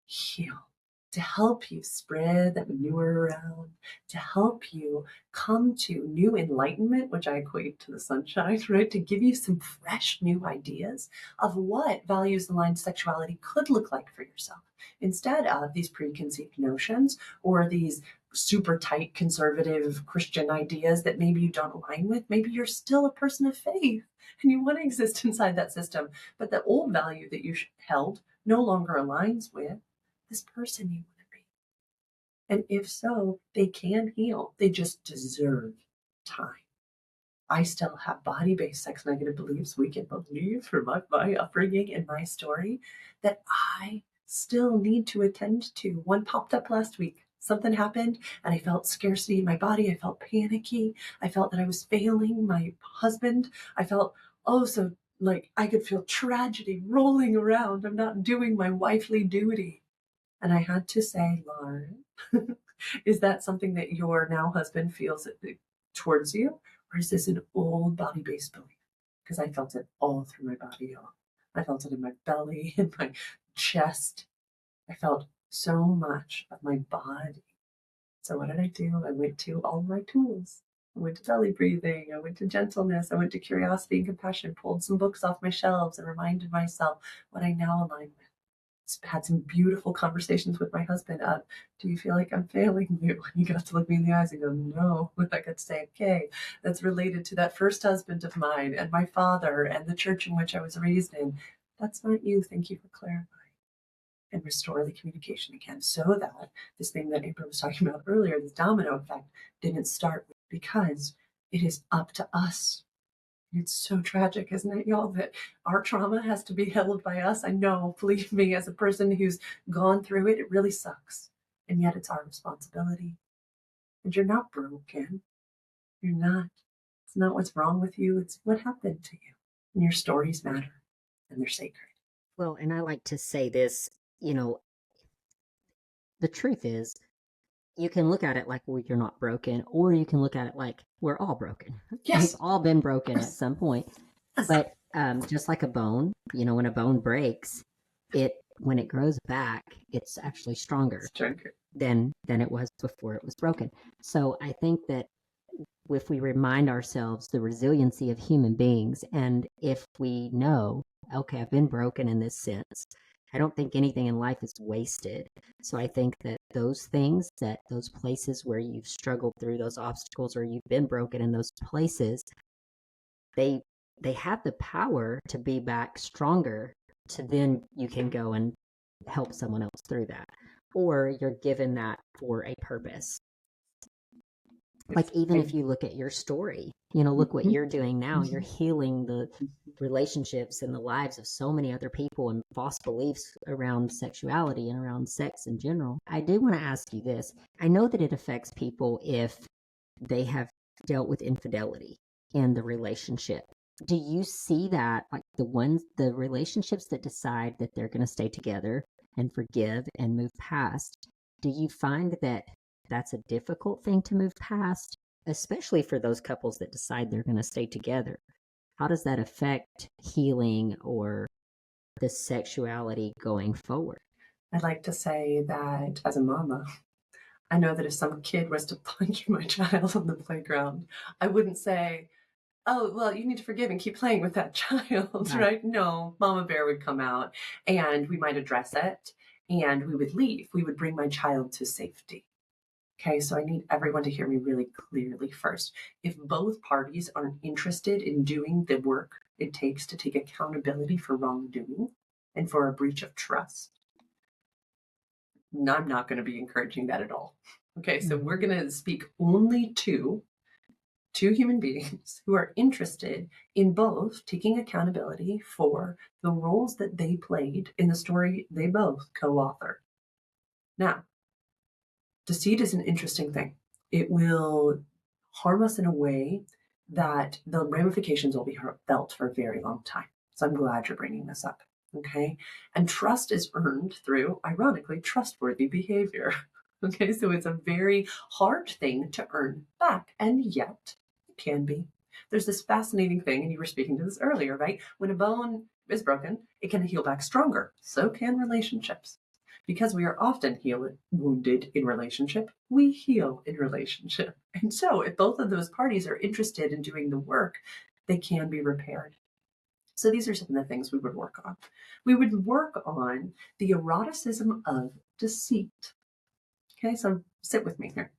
heal, to help you spread that manure around, to help you come to new enlightenment, which I equate to the sunshine, right? To give you some fresh new ideas of what values-aligned sexuality could look like for yourself, instead of these preconceived notions or these super tight conservative Christian ideas that maybe you don't align with. Maybe you're still a person of faith and you want to exist inside that system, but the old value that you held no longer aligns with this person you want to be. And if so, they can heal. They just deserve time. I still have body-based sex negative beliefs, we can believe, from my upbringing and my story, that I still need to attend to. One popped up last week. Something happened and I felt scarcity in my body. I felt panicky. I felt that I was failing my husband. I felt, oh, so like I could feel tragedy rolling around. I'm not doing my wifely duty. And I had to say, Lauren, is that something that your now husband feels towards you? Or is this an old body-based belief? Because I felt it all through my body, y'all. I felt it in my belly, in my chest. I felt so much of my body So what did I do? I went to all my tools. I went to belly breathing. I went to gentleness. I went to curiosity and compassion, pulled some books off my shelves and reminded myself what I now align with. Had some beautiful conversations with my husband of, do you feel like I'm failing you? And he got to look me in the eyes and go, no. And I got to say, okay, that's related to that first husband of mine and my father and the church in which I was raised in. That's not you. Thank you for clarifying. And restore the communication again so that this thing that Amber was talking about earlier, this domino effect, didn't start because it is up to us. It's so tragic, isn't it, y'all, that our trauma has to be held by us? I know, believe me, as a person who's gone through it, it really sucks. And yet it's our responsibility. And you're not broken. You're not. It's not what's wrong with you. It's what happened to you. And your stories matter and they're sacred. Well, and I like to say this, the truth is, you can look at it like, well, you're not broken, or you can look at it like we're all broken. Yes. We've all been broken at some point. Yes. But just like a bone, when a bone breaks, when it grows back, it's actually stronger than it was before it was broken. So I think that if we remind ourselves the resiliency of human beings, and if we know, okay, I've been broken in this sense, I don't think anything in life is wasted. So I think that those things, that those places where you've struggled through those obstacles or you've been broken in those places, they have the power to be back stronger, to then you can go and help someone else through that. Or you're given that for a purpose. Like, even if you look at your story, look what you're doing now. You're healing the relationships and the lives of so many other people and false beliefs around sexuality and around sex in general. I do want to ask you this. I know that it affects people if they have dealt with infidelity in the relationship. Do you see that, like the relationships that decide that they're going to stay together and forgive and move past, do you find that that's a difficult thing to move past, especially for those couples that decide they're going to stay together? How does that affect healing or the sexuality going forward? I'd like to say that as a mama, I know that if some kid was to punch my child on the playground, I wouldn't say, oh, well, you need to forgive and keep playing with that child, right? No, Mama Bear would come out and we might address it and we would leave. We would bring my child to safety. Okay, so I need everyone to hear me really clearly first. If both parties aren't interested in doing the work it takes to take accountability for wrongdoing and for a breach of trust, I'm not going to be encouraging that at all. Okay, so we're going to speak only to two human beings who are interested in both taking accountability for the roles that they played in the story they both co-authored. Now, deceit is an interesting thing. It will harm us in a way that the ramifications will be felt for a very long time. So I'm glad you're bringing this up. Okay. And trust is earned through, ironically, trustworthy behavior. Okay. So it's a very hard thing to earn back. And yet it can be. There's this fascinating thing, and you were speaking to this earlier, right? When a bone is broken, it can heal back stronger. So can relationships. Because we are often wounded in relationship, we heal in relationship. And so if both of those parties are interested in doing the work, they can be repaired. So these are some of the things we would work on. We would work on the eroticism of deceit. Okay, so sit with me here.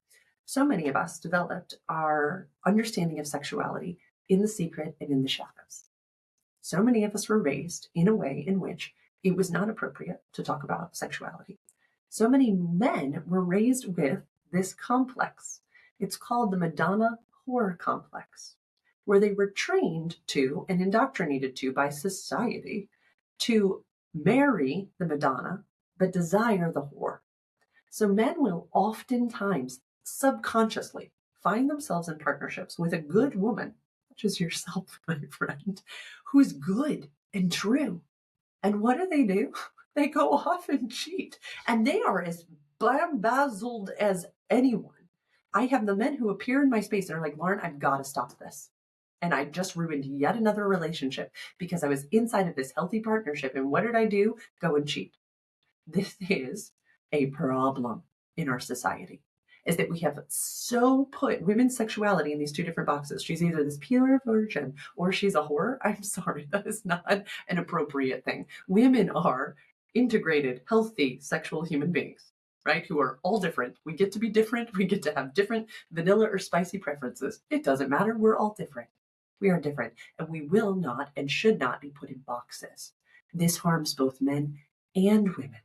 So many of us developed our understanding of sexuality in the secret and in the shadows. So many of us were raised in a way in which it was not appropriate to talk about sexuality. So many men were raised with this complex. It's called the Madonna whore complex, where they were trained to and indoctrinated to by society to marry the Madonna, but desire the whore. So men will oftentimes subconsciously find themselves in partnerships with a good woman, which is yourself, my friend, who's good and true. And what do? They go off and cheat. And they are as bamboozled as anyone. I have the men who appear in my space and are like, Lauren, I've got to stop this. And I just ruined yet another relationship because I was inside of this healthy partnership. And what did I do? Go and cheat. This is a problem in our society. is that we have so put women's sexuality in these two different boxes. She's either this pure virgin or she's a whore. I'm sorry, that is not an appropriate thing. Women are integrated, healthy sexual human beings, right? Who are all different. We get to be different. We get to have different vanilla or spicy preferences. It doesn't matter. We're all different. We are different, and we will not and should not be put in boxes. This harms both men and women.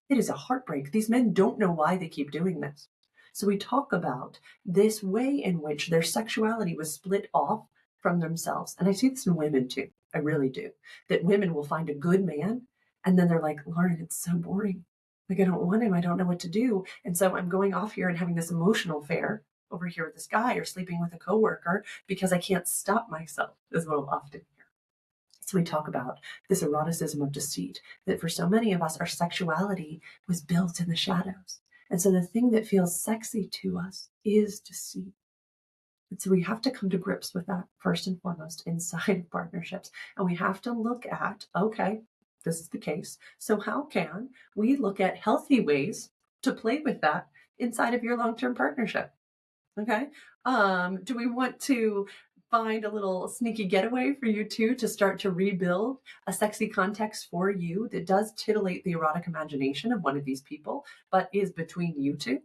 It is a heartbreak. These men don't know why they keep doing this. So we talk about this way in which their sexuality was split off from themselves. And I see this in women too. I really do. That women will find a good man and then they're like, Lauren, it's so boring. Like, I don't want him. I don't know what to do. And so I'm going off here and having this emotional affair over here with this guy or sleeping with a coworker because I can't stop myself, is what I'll often hear. So we talk about this eroticism of deceit, that for so many of us, our sexuality was built in the shadows. And so the thing that feels sexy to us is deceit. And so we have to come to grips with that first and foremost inside of partnerships. And we have to look at, okay, this is the case. So how can we look at healthy ways to play with that inside of your long-term partnership? Okay. Do we want to find a little sneaky getaway for you two to start to rebuild a sexy context for you that does titillate the erotic imagination of one of these people, but is between you two?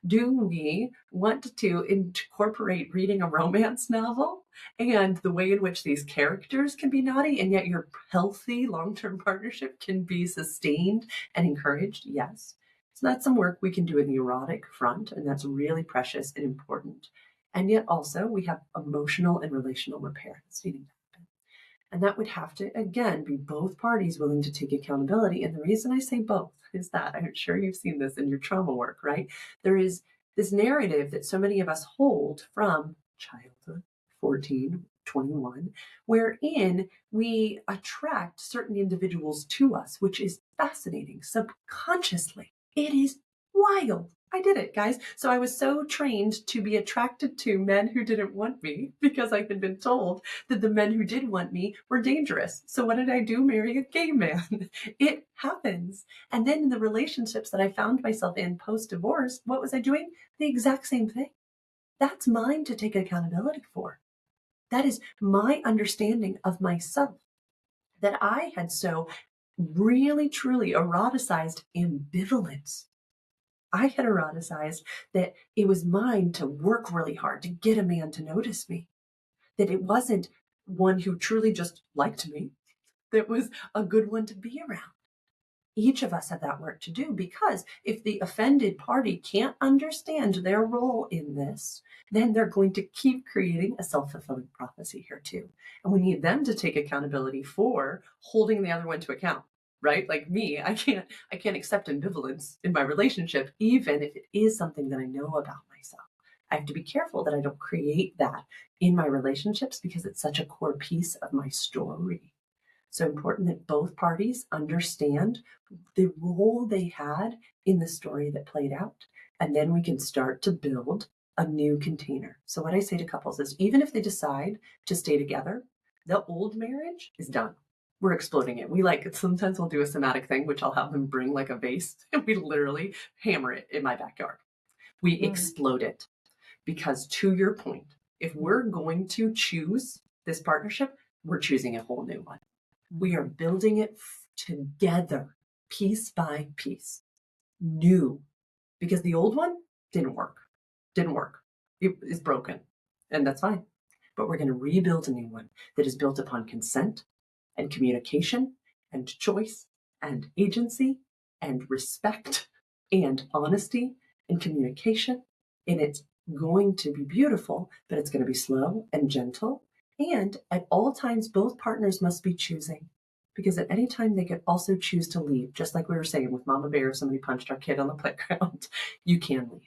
Do we want to incorporate reading a romance novel and the way in which these characters can be naughty and yet your healthy long-term partnership can be sustained and encouraged? Yes. So that's some work we can do in the erotic front, and that's really precious and important. And yet also we have emotional and relational repair that's needing to happen. And that would have to, again, be both parties willing to take accountability. And the reason I say both is that I'm sure you've seen this in your trauma work, right? There is this narrative that so many of us hold from childhood, 14, 21, wherein we attract certain individuals to us, which is fascinating subconsciously. It is wild. I did it, guys. So I was so trained to be attracted to men who didn't want me because I had been told that the men who did want me were dangerous. So what did I do? Marry a gay man. It happens. And then in the relationships that I found myself in post-divorce, what was I doing? The exact same thing. That's mine to take accountability for. That is my understanding of myself, that I had so really, truly eroticized ambivalence. I had eroticized that it was mine to work really hard to get a man to notice me, that it wasn't one who truly just liked me, that was a good one to be around. Each of us have that work to do, because if the offended party can't understand their role in this, then they're going to keep creating a self-fulfilling prophecy here too. And we need them to take accountability for holding the other one to account, right? Like me, I can't accept ambivalence in my relationship, even if it is something that I know about myself. I have to be careful that I don't create that in my relationships because it's such a core piece of my story. So important that both parties understand the role they had in the story that played out. And then we can start to build a new container. So what I say to couples is, even if they decide to stay together, the old marriage is done. We're exploding it. Sometimes we'll do a somatic thing, which I'll have them bring like a vase and we literally hammer it in my backyard. We explode it, because to your point, if we're going to choose this partnership, we're choosing a whole new one. We are building it together, piece by piece, new, because the old one didn't work. It is broken, and that's fine. But we're going to rebuild a new one that is built upon consent and communication and choice and agency and respect and honesty and communication. And it's going to be beautiful, but it's going to be slow and gentle. And at all times, both partners must be choosing, because at any time they could also choose to leave. Just like we were saying with Mama Bear, if somebody punched our kid on the playground, you can leave.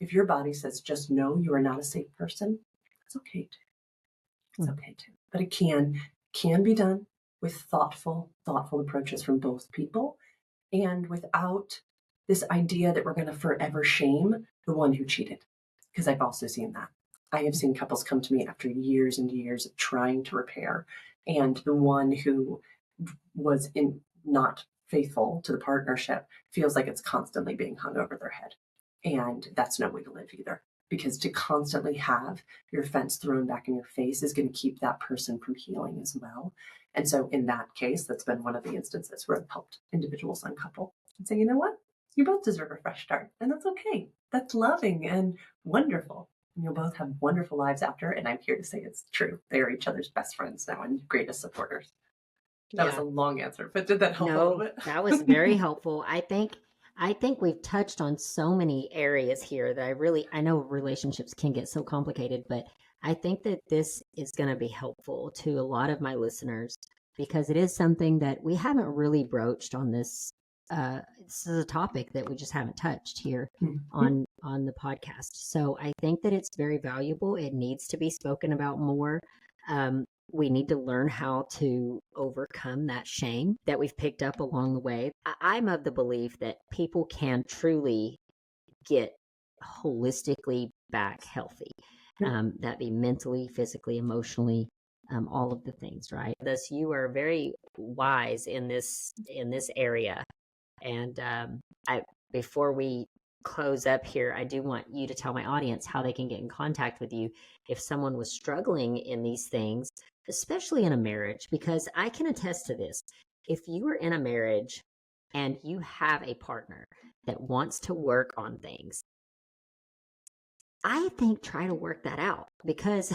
If your body says just no, you are not a safe person, it's okay to. It's okay to. But it can be done with thoughtful approaches from both people, and without this idea that we're going to forever shame the one who cheated. Because I've also seen that. I have seen couples come to me after years and years of trying to repair, and the one who was not faithful to the partnership feels like it's constantly being hung over their head. And that's no way to live either, because to constantly have your fence thrown back in your face is going to keep that person from healing as well. And so in that case, that's been one of the instances where I've helped individuals uncouple and say, you know what? You both deserve a fresh start. And that's okay. That's loving and wonderful. And you'll both have wonderful lives after. And I'm here to say it's true. They are each other's best friends now and greatest supporters. That was a long answer, but did that help a little bit? That was very helpful. I think we've touched on so many areas here that I know relationships can get so complicated, but I think that this is going to be helpful to a lot of my listeners because it is something that we haven't really broached on this. This is a topic that we just haven't touched here on the podcast. So I think that it's very valuable. It needs to be spoken about more. We need to learn how to overcome that shame that we've picked up along the way. I'm of the belief that people can truly get holistically back healthy. That be mentally, physically, emotionally, all of the things, right? Thus, you are very wise in this area. And before we close up here, I do want you to tell my audience how they can get in contact with you if someone was struggling in these things, especially in a marriage, because I can attest to this. If you are in a marriage and you have a partner that wants to work on things, I think try to work that out, because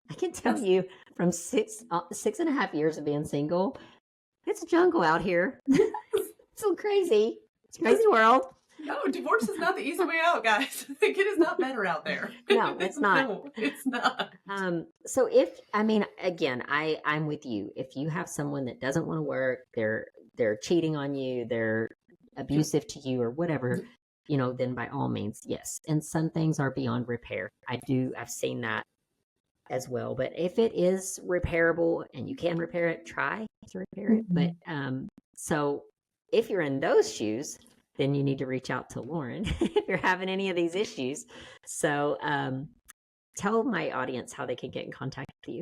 I can tell you from 6.5 years of being single, it's a jungle out here. It's so crazy. It's a crazy world. No, divorce is not the easy way out, guys. It is not better out there. No, it's not. No, it's not. So again, I'm with you. If you have someone that doesn't want to work, they're cheating on you, they're abusive to you or whatever, then by all means, yes. And some things are beyond repair. I've seen that as well. But if it is repairable and you can repair it, try to repair it. But so if you're in those shoes, then you need to reach out to Lauren if you're having any of these issues. So tell my audience how they can get in contact with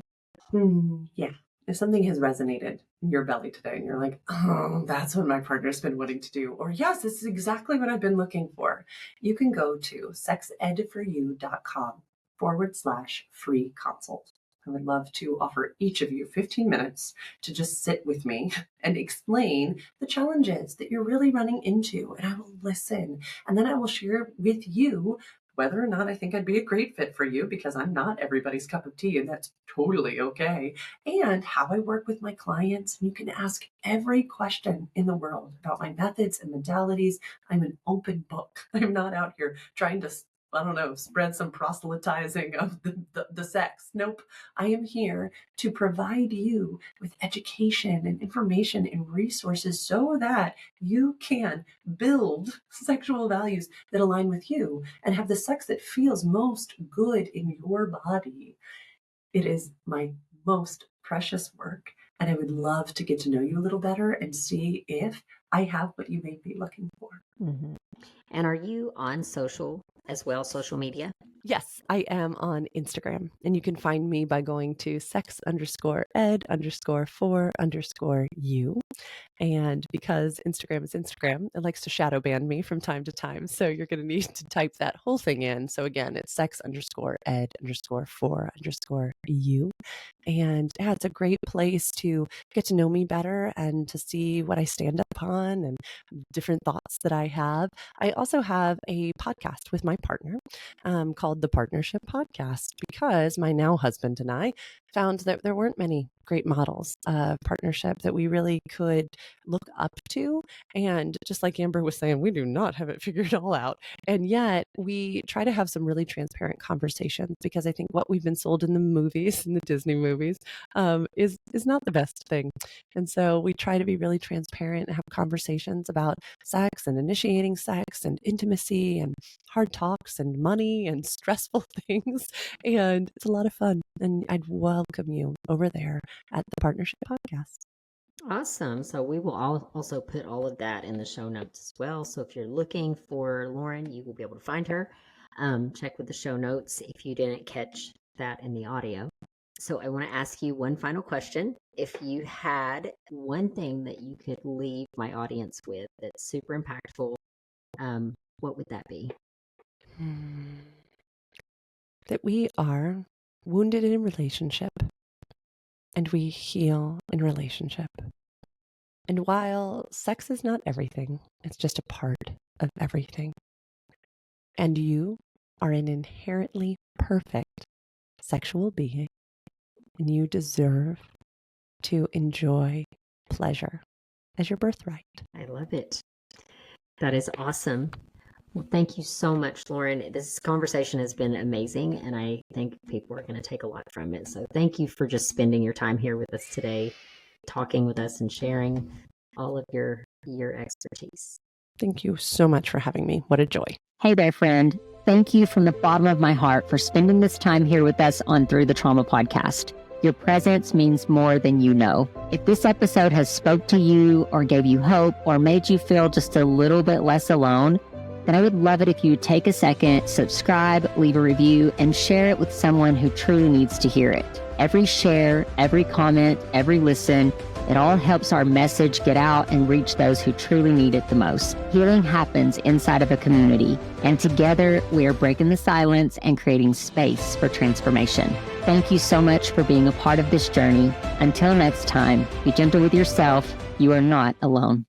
you. Yeah. If something has resonated in your belly today and you're like, oh, that's what my partner's been wanting to do, or yes, this is exactly what I've been looking for, you can go to sexedforyou.com/free consult. I would love to offer each of you 15 minutes to just sit with me and explain the challenges that you're really running into. And I will listen. And then I will share with you whether or not I think I'd be a great fit for you, because I'm not everybody's cup of tea, and that's totally okay. And how I work with my clients. You can ask every question in the world about my methods and modalities. I'm an open book. I'm not out here trying to, spread some proselytizing of the sex. Nope. I am here to provide you with education and information and resources so that you can build sexual values that align with you and have the sex that feels most good in your body. It is my most precious work, and I would love to get to know you a little better and see if I have what you may be looking for. Mm-hmm. And are you on social as well, social media? Yes, I am on Instagram, and you can find me by going to sex_ed_for_you. And because Instagram is Instagram, it likes to shadow ban me from time to time. So you're going to need to type that whole thing in. So again, it's sex_ed_for_you. And yeah, it's a great place to get to know me better and to see what I stand upon and different thoughts that I have. I also have a podcast with my partner called the Partnership Podcast, because my now husband and I found that there weren't many great models of partnership that we really could look up to. And just like Amber was saying, we do not have it figured all out. And yet we try to have some really transparent conversations, because I think what we've been sold in the movies, in the Disney movies, is not the best thing. And so we try to be really transparent and have conversations about sex and initiating sex and intimacy and hard talks and money and stressful things. And it's a lot of fun. And I'd welcome you over there at the Partnership Podcast. Awesome. So we will also put all of that in the show notes as well. So if you're looking for Lauren, you will be able to find her. Check with the show notes if you didn't catch that in the audio. So I want to ask you one final question. If you had one thing that you could leave my audience with that's super impactful, what would that be? That we are wounded in relationship and we heal in relationship. And while sex is not everything, it's just a part of everything. And you are an inherently perfect sexual being, and you deserve to enjoy pleasure as your birthright. I love it. That is awesome. Well, thank you so much, Lauren. This conversation has been amazing, and I think people are going to take a lot from it. So thank you for just spending your time here with us today, talking with us and sharing all of your expertise. Thank you so much for having me. What a joy. Hey there, friend. Thank you from the bottom of my heart for spending this time here with us on Through the Trauma podcast. Your presence means more than you know. If this episode has spoke to you or gave you hope or made you feel just a little bit less alone, then I would love it if you would take a second, subscribe, leave a review, and share it with someone who truly needs to hear it. Every share, every comment, every listen, it all helps our message get out and reach those who truly need it the most. Healing happens inside of a community, and together we are breaking the silence and creating space for transformation. Thank you so much for being a part of this journey. Until next time, be gentle with yourself. You are not alone.